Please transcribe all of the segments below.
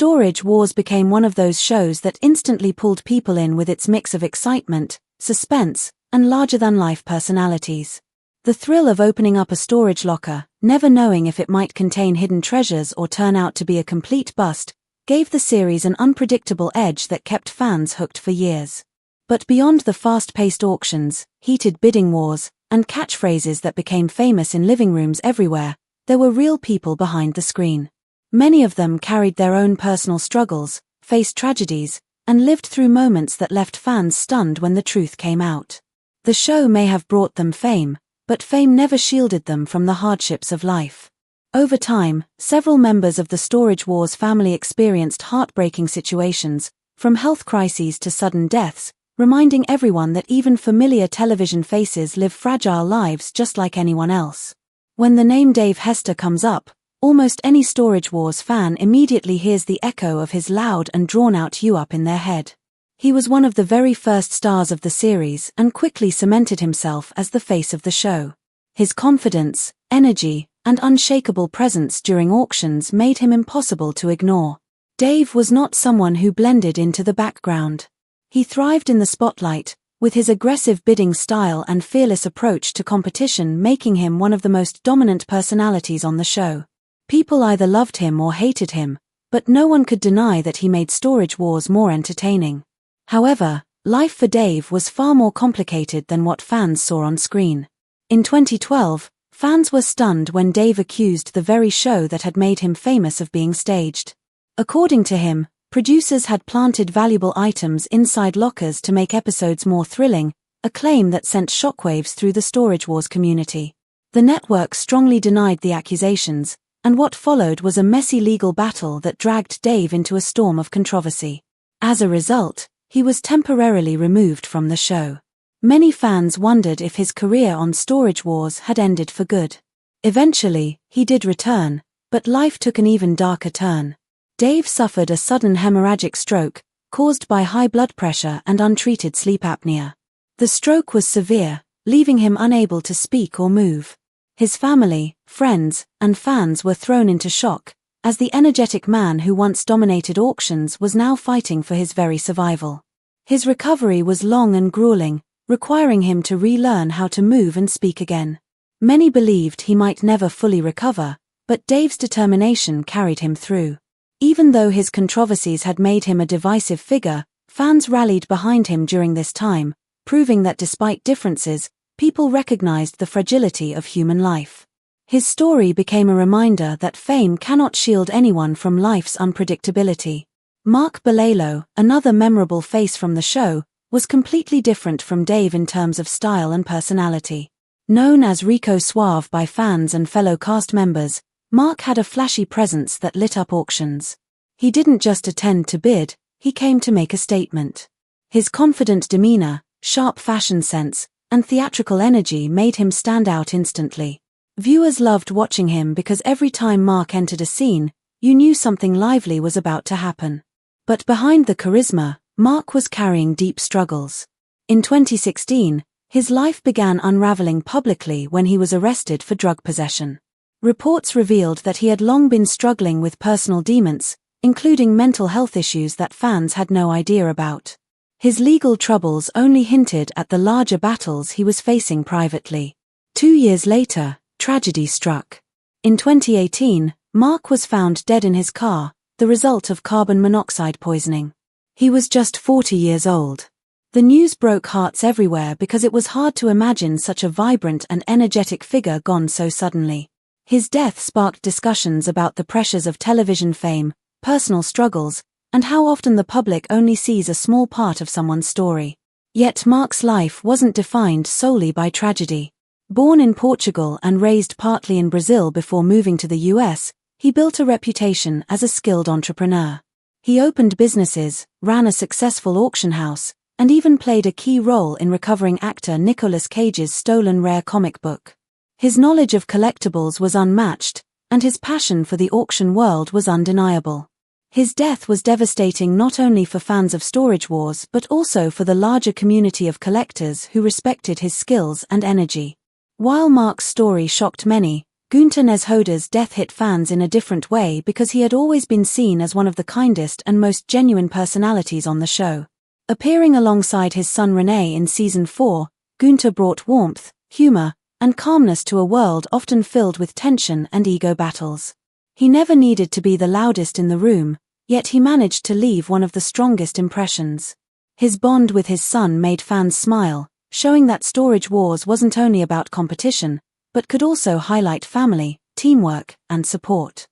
Storage Wars became one of those shows that instantly pulled people in with its mix of excitement, suspense, and larger-than-life personalities. The thrill of opening up a storage locker, never knowing if it might contain hidden treasures or turn out to be a complete bust, gave the series an unpredictable edge that kept fans hooked for years. But beyond the fast-paced auctions, heated bidding wars, and catchphrases that became famous in living rooms everywhere, there were real people behind the screen. Many of them carried their own personal struggles, faced tragedies, and lived through moments that left fans stunned when the truth came out. The show may have brought them fame, but fame never shielded them from the hardships of life. Over time, several members of the Storage Wars family experienced heartbreaking situations, from health crises to sudden deaths, reminding everyone that even familiar television faces live fragile lives just like anyone else. When the name Dave Hester comes up, almost any Storage Wars fan immediately hears the echo of his loud and drawn-out "you-up" in their head. He was one of the very first stars of the series and quickly cemented himself as the face of the show. His confidence, energy, and unshakable presence during auctions made him impossible to ignore. Dave was not someone who blended into the background. He thrived in the spotlight, with his aggressive bidding style and fearless approach to competition making him one of the most dominant personalities on the show. People either loved him or hated him, but no one could deny that he made Storage Wars more entertaining. However, life for Dave was far more complicated than what fans saw on screen. In 2012, fans were stunned when Dave accused the very show that had made him famous of being staged. According to him, producers had planted valuable items inside lockers to make episodes more thrilling, a claim that sent shockwaves through the Storage Wars community. The network strongly denied the accusations, and what followed was a messy legal battle that dragged Dave into a storm of controversy. As a result, he was temporarily removed from the show. Many fans wondered if his career on Storage Wars had ended for good. Eventually, he did return, but life took an even darker turn. Dave suffered a sudden hemorrhagic stroke, caused by high blood pressure and untreated sleep apnea. The stroke was severe, leaving him unable to speak or move. His family, friends, and fans were thrown into shock, as the energetic man who once dominated auctions was now fighting for his very survival. His recovery was long and grueling, requiring him to relearn how to move and speak again. Many believed he might never fully recover, but Dave's determination carried him through. Even though his controversies had made him a divisive figure, fans rallied behind him during this time, proving that despite differences, people recognized the fragility of human life. His story became a reminder that fame cannot shield anyone from life's unpredictability. Mark Belalo, another memorable face from the show, was completely different from Dave in terms of style and personality. Known as Rico Suave by fans and fellow cast members, Mark had a flashy presence that lit up auctions. He didn't just attend to bid, he came to make a statement. His confident demeanor, sharp fashion sense, and theatrical energy made him stand out instantly. Viewers loved watching him because every time Mark entered a scene, you knew something lively was about to happen. But behind the charisma, Mark was carrying deep struggles. In 2016, his life began unraveling publicly when he was arrested for drug possession. Reports revealed that he had long been struggling with personal demons, including mental health issues that fans had no idea about. His legal troubles only hinted at the larger battles he was facing privately. 2 years later, tragedy struck. In 2018, Mark was found dead in his car, the result of carbon monoxide poisoning. He was just 40 years old. The news broke hearts everywhere because it was hard to imagine such a vibrant and energetic figure gone so suddenly. His death sparked discussions about the pressures of television fame, personal struggles, and how often the public only sees a small part of someone's story. Yet Mark's life wasn't defined solely by tragedy. Born in Portugal and raised partly in Brazil before moving to the US, he built a reputation as a skilled entrepreneur. He opened businesses, ran a successful auction house, and even played a key role in recovering actor Nicolas Cage's stolen rare comic book. His knowledge of collectibles was unmatched, and his passion for the auction world was undeniable. His death was devastating not only for fans of Storage Wars but also for the larger community of collectors who respected his skills and energy. While Mark's story shocked many, Günter Neshoder's death hit fans in a different way because he had always been seen as one of the kindest and most genuine personalities on the show. Appearing alongside his son René in Season 4, Günter brought warmth, humor, and calmness to a world often filled with tension and ego battles. He never needed to be the loudest in the room, yet he managed to leave one of the strongest impressions. His bond with his son made fans smile, showing that Storage Wars wasn't only about competition, but could also highlight family, teamwork, and support.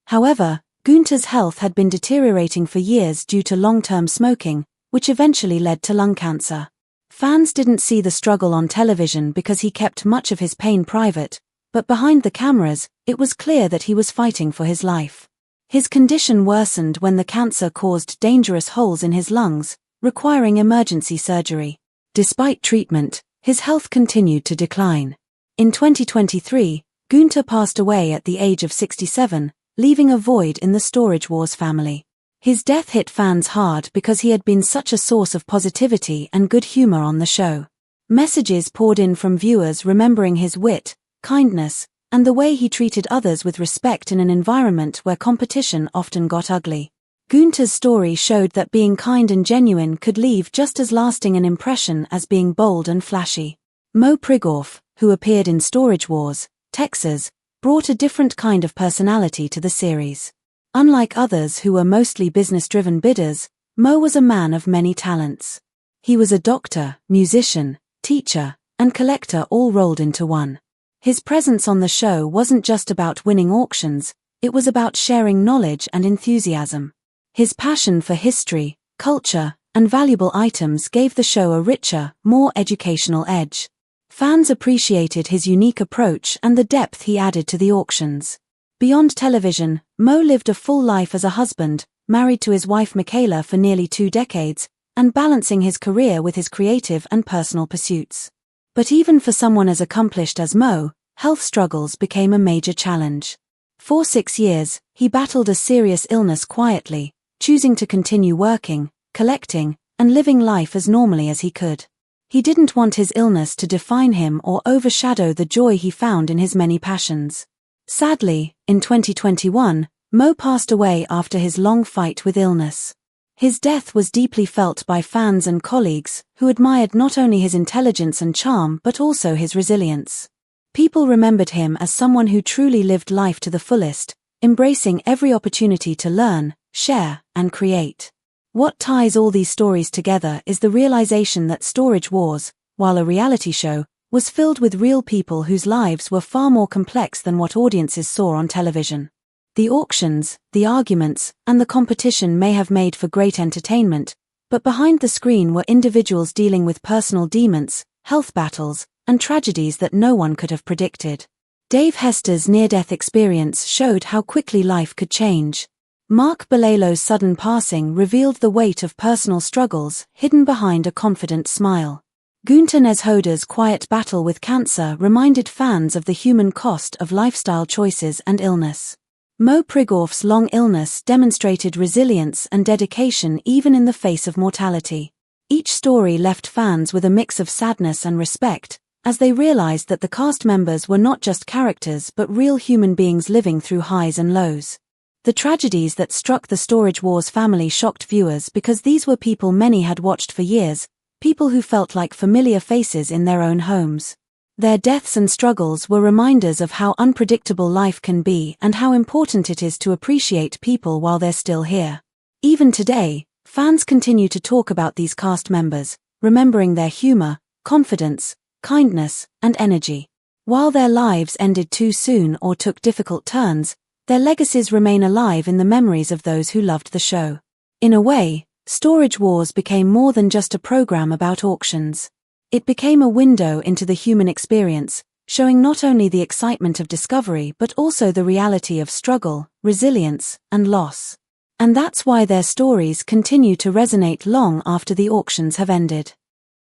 However, Günter's health had been deteriorating for years due to long-term smoking, which eventually led to lung cancer. Fans didn't see the struggle on television because he kept much of his pain private, but behind the cameras, it was clear that he was fighting for his life. His condition worsened when the cancer caused dangerous holes in his lungs, requiring emergency surgery. Despite treatment, his health continued to decline. In 2023, Günter passed away at the age of 67, leaving a void in the Storage Wars family. His death hit fans hard because he had been such a source of positivity and good humor on the show. Messages poured in from viewers remembering his wit, kindness, and the way he treated others with respect in an environment where competition often got ugly. Günter's story showed that being kind and genuine could leave just as lasting an impression as being bold and flashy. Mo Prigorf, who appeared in Storage Wars, Texas, brought a different kind of personality to the series. Unlike others who were mostly business-driven bidders, Mo was a man of many talents. He was a doctor, musician, teacher, and collector all rolled into one. His presence on the show wasn't just about winning auctions, it was about sharing knowledge and enthusiasm. His passion for history, culture, and valuable items gave the show a richer, more educational edge. Fans appreciated his unique approach and the depth he added to the auctions. Beyond television, Mo lived a full life as a husband, married to his wife Michaela for nearly 2 decades, and balancing his career with his creative and personal pursuits. But even for someone as accomplished as Mo, health struggles became a major challenge. For 6 years, he battled a serious illness quietly, choosing to continue working, collecting, and living life as normally as he could. He didn't want his illness to define him or overshadow the joy he found in his many passions. Sadly, in 2021, Mo passed away after his long fight with illness. His death was deeply felt by fans and colleagues, who admired not only his intelligence and charm but also his resilience. People remembered him as someone who truly lived life to the fullest, embracing every opportunity to learn, share, and create. What ties all these stories together is the realization that Storage Wars, while a reality show, was filled with real people whose lives were far more complex than what audiences saw on television. The auctions, the arguments, and the competition may have made for great entertainment, but behind the screen were individuals dealing with personal demons, health battles, and tragedies that no one could have predicted. Dave Hester's near-death experience showed how quickly life could change. Mark Belelo's sudden passing revealed the weight of personal struggles hidden behind a confident smile. Günter Neshoder's quiet battle with cancer reminded fans of the human cost of lifestyle choices and illness. Mo Prigorf's long illness demonstrated resilience and dedication even in the face of mortality. Each story left fans with a mix of sadness and respect, as they realized that the cast members were not just characters but real human beings living through highs and lows. The tragedies that struck the Storage Wars family shocked viewers because these were people many had watched for years, people who felt like familiar faces in their own homes. Their deaths and struggles were reminders of how unpredictable life can be and how important it is to appreciate people while they're still here. Even today, fans continue to talk about these cast members, remembering their humor, confidence, kindness, and energy. While their lives ended too soon or took difficult turns, their legacies remain alive in the memories of those who loved the show. In a way, Storage Wars became more than just a program about auctions. It became a window into the human experience, showing not only the excitement of discovery but also the reality of struggle, resilience, and loss. And that's why their stories continue to resonate long after the auctions have ended.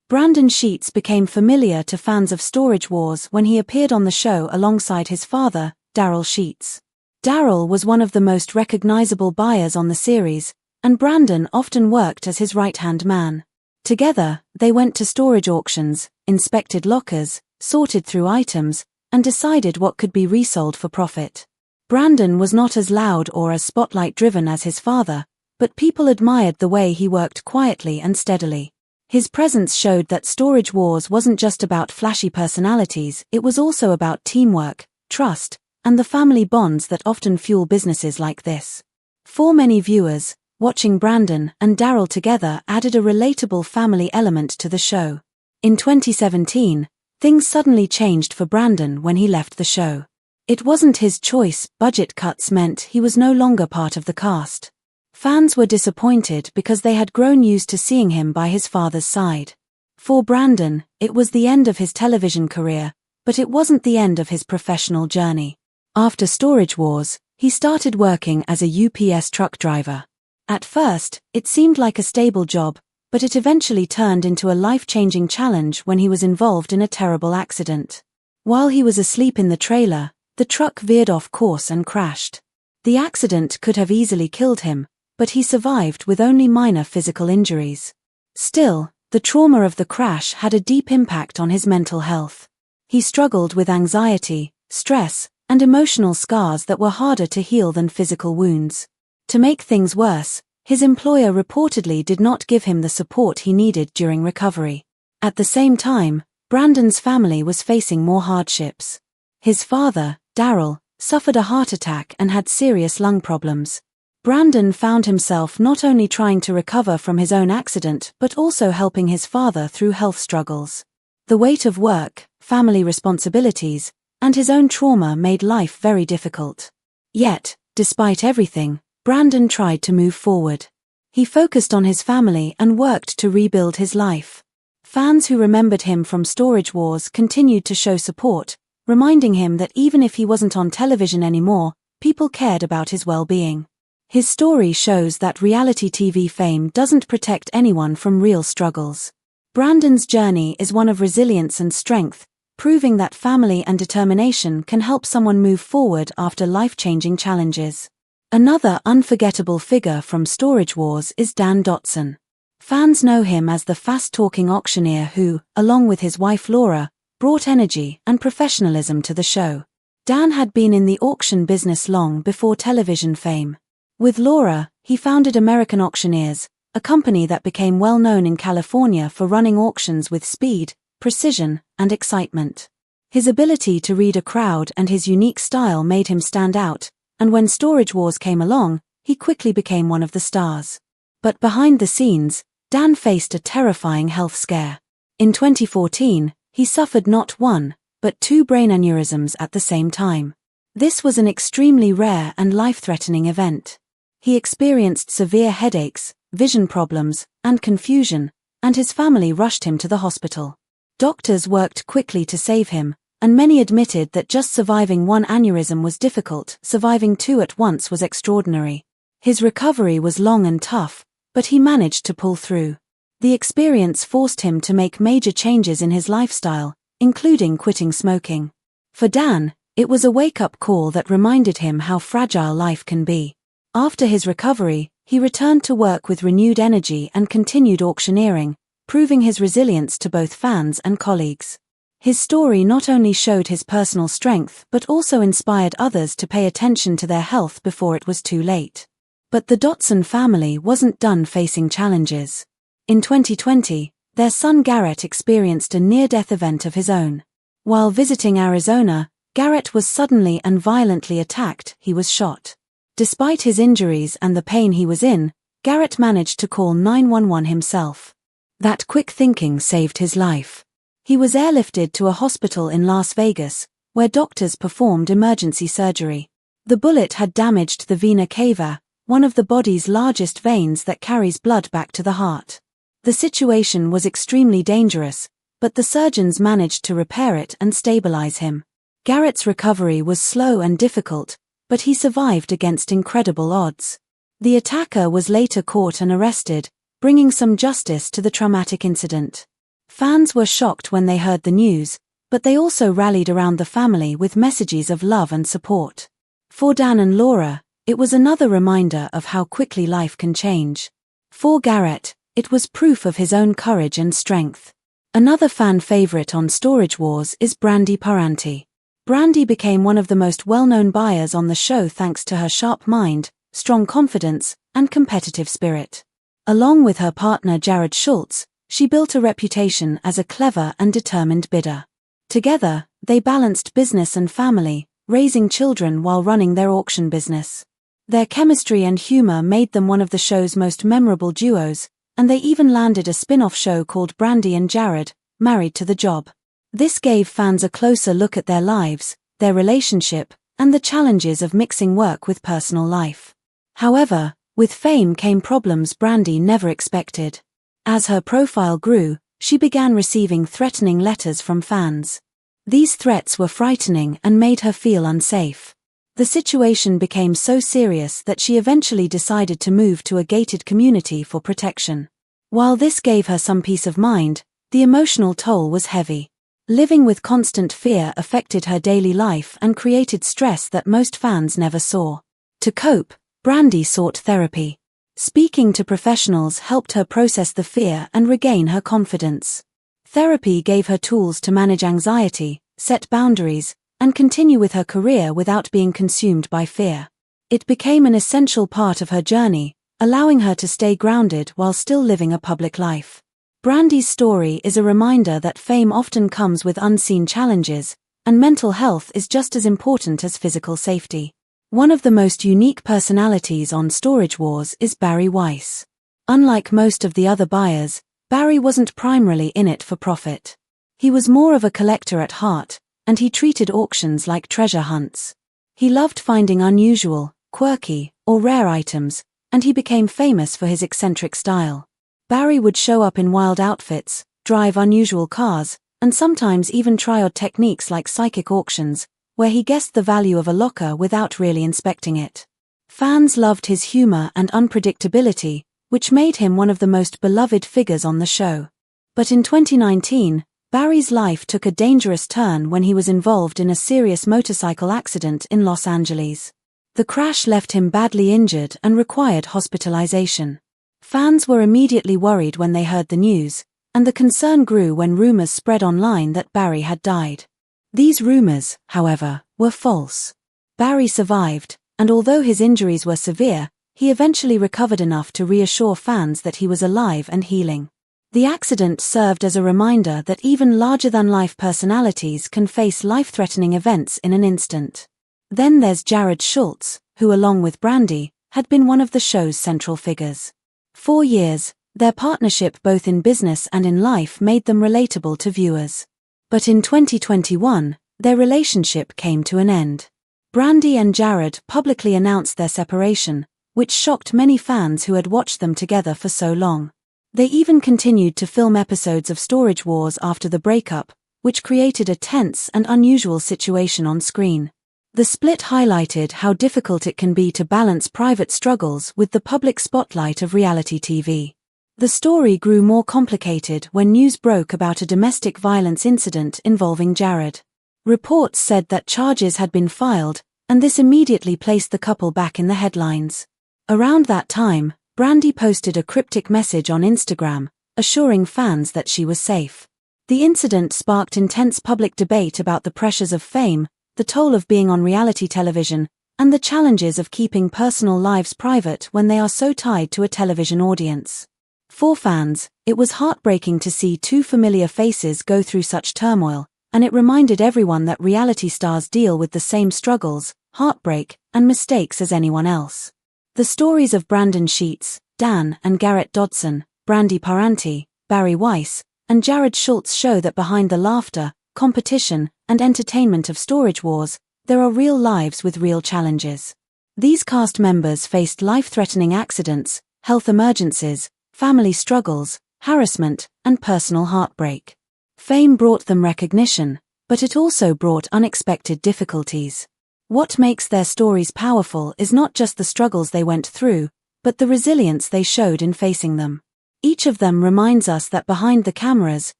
Brandon Sheets became familiar to fans of Storage Wars when he appeared on the show alongside his father, Daryl Sheets. Daryl was one of the most recognizable buyers on the series, and Brandon often worked as his right-hand man. Together, they went to storage auctions, inspected lockers, sorted through items, and decided what could be resold for profit. Brandon was not as loud or as spotlight-driven as his father, but people admired the way he worked quietly and steadily. His presence showed that Storage Wars wasn't just about flashy personalities, it was also about teamwork, trust, and the family bonds that often fuel businesses like this. For many viewers, watching Brandon and Daryl together added a relatable family element to the show. In 2017, things suddenly changed for Brandon when he left the show. It wasn't his choice, budget cuts meant he was no longer part of the cast. Fans were disappointed because they had grown used to seeing him by his father's side. For Brandon, it was the end of his television career, but it wasn't the end of his professional journey. After Storage Wars, he started working as a UPS truck driver. At first, it seemed like a stable job, but it eventually turned into a life-changing challenge when he was involved in a terrible accident. While he was asleep in the trailer, the truck veered off course and crashed. The accident could have easily killed him, but he survived with only minor physical injuries. Still, the trauma of the crash had a deep impact on his mental health. He struggled with anxiety, stress, and emotional scars that were harder to heal than physical wounds. To make things worse, his employer reportedly did not give him the support he needed during recovery. At the same time, Brandon's family was facing more hardships. His father, Daryl, suffered a heart attack and had serious lung problems. Brandon found himself not only trying to recover from his own accident but also helping his father through health struggles. The weight of work, family responsibilities, and his own trauma made life very difficult. Yet, despite everything, Brandon tried to move forward. He focused on his family and worked to rebuild his life. Fans who remembered him from Storage Wars continued to show support, reminding him that even if he wasn't on television anymore, people cared about his well-being. His story shows that reality TV fame doesn't protect anyone from real struggles. Brandon's journey is one of resilience and strength, proving that family and determination can help someone move forward after life-changing challenges. Another unforgettable figure from Storage Wars is Dan Dotson. Fans know him as the fast-talking auctioneer who, along with his wife Laura, brought energy and professionalism to the show. Dan had been in the auction business long before television fame. With Laura, he founded American Auctioneers, a company that became well known in California for running auctions with speed, precision, and excitement. His ability to read a crowd and his unique style made him stand out, and when Storage Wars came along, he quickly became one of the stars. But behind the scenes, Dan faced a terrifying health scare. In 2014, he suffered not one, but 2 brain aneurysms at the same time. This was an extremely rare and life-threatening event. He experienced severe headaches, vision problems, and confusion, and his family rushed him to the hospital. Doctors worked quickly to save him, and many admitted that just surviving 1 aneurysm was difficult, surviving 2 at once was extraordinary. His recovery was long and tough, but he managed to pull through. The experience forced him to make major changes in his lifestyle, including quitting smoking. For Dan, it was a wake-up call that reminded him how fragile life can be. After his recovery, he returned to work with renewed energy and continued auctioneering, proving his resilience to both fans and colleagues. His story not only showed his personal strength but also inspired others to pay attention to their health before it was too late. But the Dotson family wasn't done facing challenges. In 2020, their son Garrett experienced a near-death event of his own. While visiting Arizona, Garrett was suddenly and violently attacked. He was shot. Despite his injuries and the pain he was in, Garrett managed to call 911 himself. That quick thinking saved his life. He was airlifted to a hospital in Las Vegas, where doctors performed emergency surgery. The bullet had damaged the vena cava, one of the body's largest veins that carries blood back to the heart. The situation was extremely dangerous, but the surgeons managed to repair it and stabilize him. Garrett's recovery was slow and difficult, but he survived against incredible odds. The attacker was later caught and arrested, bringing some justice to the traumatic incident. Fans were shocked when they heard the news, but they also rallied around the family with messages of love and support. For Dan and Laura, it was another reminder of how quickly life can change. For Garrett, it was proof of his own courage and strength. Another fan favorite on Storage Wars is Brandy Paranti. Brandy became one of the most well-known buyers on the show thanks to her sharp mind, strong confidence, and competitive spirit. Along with her partner Jared Schultz, she built a reputation as a clever and determined bidder. Together, they balanced business and family, raising children while running their auction business. Their chemistry and humor made them one of the show's most memorable duos, and they even landed a spin-off show called Brandy and Jared, Married to the Job. This gave fans a closer look at their lives, their relationship, and the challenges of mixing work with personal life. However, with fame came problems Brandy never expected. As her profile grew, she began receiving threatening letters from fans. These threats were frightening and made her feel unsafe. The situation became so serious that she eventually decided to move to a gated community for protection. While this gave her some peace of mind, the emotional toll was heavy. Living with constant fear affected her daily life and created stress that most fans never saw. To cope, Brandy sought therapy. Speaking to professionals helped her process the fear and regain her confidence. Therapy gave her tools to manage anxiety, set boundaries, and continue with her career without being consumed by fear. It became an essential part of her journey, allowing her to stay grounded while still living a public life. Brandy's story is a reminder that fame often comes with unseen challenges, and mental health is just as important as physical safety. One of the most unique personalities on Storage Wars is Barry Weiss. Unlike most of the other buyers, Barry wasn't primarily in it for profit. He was more of a collector at heart, and he treated auctions like treasure hunts. He loved finding unusual, quirky, or rare items, and he became famous for his eccentric style. Barry would show up in wild outfits, drive unusual cars, and sometimes even try odd techniques like psychic auctions, where he guessed the value of a locker without really inspecting it. Fans loved his humor and unpredictability, which made him one of the most beloved figures on the show. But in 2019, Barry's life took a dangerous turn when he was involved in a serious motorcycle accident in Los Angeles. The crash left him badly injured and required hospitalization. Fans were immediately worried when they heard the news, and the concern grew when rumors spread online that Barry had died. These rumors, however, were false. Barry survived, and although his injuries were severe, he eventually recovered enough to reassure fans that he was alive and healing. The accident served as a reminder that even larger-than-life personalities can face life-threatening events in an instant. Then there's Jared Schultz, who along with Brandy, had been one of the show's central figures. 4 years, their partnership both in business and in life made them relatable to viewers. But in 2021, their relationship came to an end. Brandy and Jared publicly announced their separation, which shocked many fans who had watched them together for so long. They even continued to film episodes of Storage Wars after the breakup, which created a tense and unusual situation on screen. The split highlighted how difficult it can be to balance private struggles with the public spotlight of reality TV. The story grew more complicated when news broke about a domestic violence incident involving Jared. Reports said that charges had been filed, and this immediately placed the couple back in the headlines. Around that time, Brandy posted a cryptic message on Instagram, assuring fans that she was safe. The incident sparked intense public debate about the pressures of fame, the toll of being on reality television, and the challenges of keeping personal lives private when they are so tied to a television audience. For fans, it was heartbreaking to see two familiar faces go through such turmoil, and it reminded everyone that reality stars deal with the same struggles, heartbreak, and mistakes as anyone else. The stories of Brandon Sheets, Dan and Garrett Dodson, Brandy Paranti, Barry Weiss, and Jared Schultz show that behind the laughter, competition, and entertainment of Storage Wars, there are real lives with real challenges. These cast members faced life-threatening accidents, health emergencies, family struggles, harassment, and personal heartbreak. Fame brought them recognition, but it also brought unexpected difficulties. What makes their stories powerful is not just the struggles they went through, but the resilience they showed in facing them. Each of them reminds us that behind the cameras,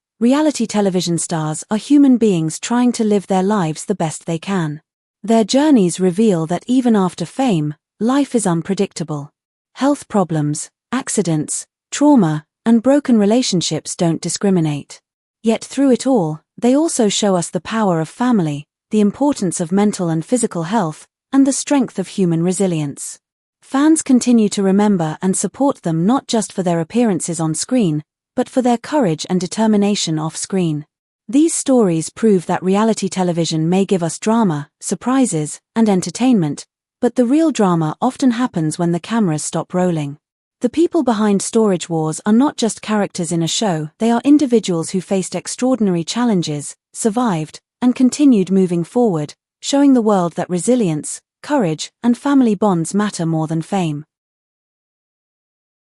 reality television stars are human beings trying to live their lives the best they can. Their journeys reveal that even after fame, life is unpredictable. Health problems, accidents, trauma, and broken relationships don't discriminate. Yet through it all, they also show us the power of family, the importance of mental and physical health, and the strength of human resilience. Fans continue to remember and support them not just for their appearances on screen, but for their courage and determination off-screen. These stories prove that reality television may give us drama, surprises, and entertainment, but the real drama often happens when the cameras stop rolling. The people behind Storage Wars are not just characters in a show, they are individuals who faced extraordinary challenges, survived, and continued moving forward, showing the world that resilience, courage, and family bonds matter more than fame.